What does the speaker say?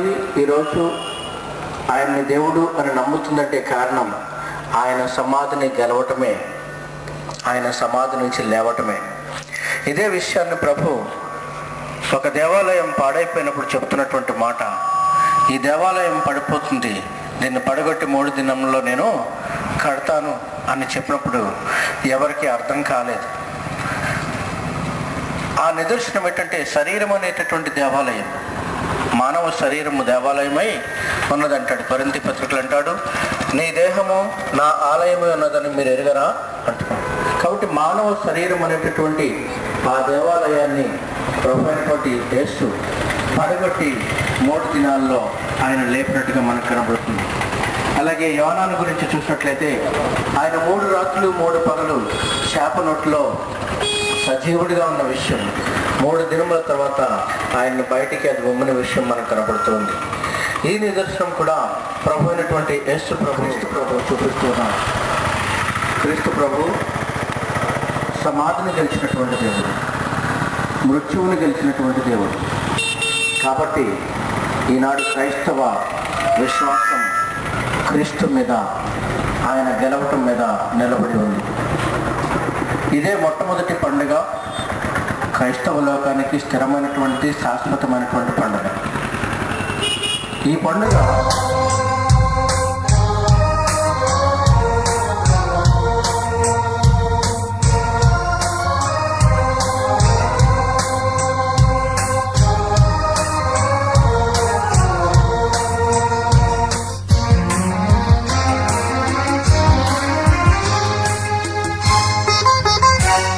సంఘానికి ఈరోజు ఆయన్ని దేవుడు అని నమ్ముతుందంటే కారణం ఆయన సమాధిని గెలవటమే, ఆయన సమాధి నుంచి లేవటమే. ఇదే విషయాన్ని ప్రభు ఒక దేవాలయం పాడైపోయినప్పుడు చెప్తున్నటువంటి మాట, ఈ దేవాలయం పడిపోతుంది, దీన్ని పడగొట్టి 3 దినంలో నేను కడతాను అని చెప్పినప్పుడు ఎవరికి అర్థం కాలేదు. ఆ నిదర్శనం ఏంటంటే శరీరం అనేటటువంటి దేవాలయం, మానవ శరీరము దేవాలయమై ఉన్నదంటాడు. కొరింథీ పత్రికలు అంటాడు, నీ దేహము నా ఆలయమే ఉన్నదని మీరు ఎరుగరా అంటున్నాడు. కాబట్టి మానవ శరీరం అనేటటువంటి ఆ దేవాలయాన్ని ప్రభు అయినటువంటి యేసు పడగొట్టి 3 దినాల్లో ఆయన లేపినట్టుగా మనకు కనబడుతుంది. అలాగే యోనాను గురించి చూసినట్లయితే ఆయన 3 రాత్రులు 3 పగలు శాప నోట్లో సజీవుడిగా ఉన్న విషయం, 3 దినముల తర్వాత ఆయన్ని బయటికి అది ఉమ్మిన విషయం మనకు కనబడుతుంది. ఈ నిదర్శనం కూడా ప్రభు అయినటువంటి యేసు ప్రభు చూపిస్తూ ఉన్నాడు. క్రీస్తు ప్రభు సమాధిని గెలిచినటువంటి దేవుడు, మృత్యువుని గెలిచినటువంటి దేవుడు. కాబట్టి ఈనాడు క్రైస్తవ విశ్వాసం క్రీస్తు మీద, ఆయన గెలవటం మీద నిలబడి ఉంది. ఇదే మొట్టమొదటి పండుగ, క్రైస్తవ లోకానికి స్థిరమైనటువంటి శాశ్వతమైనటువంటి పండుగ. ఈ పండుగ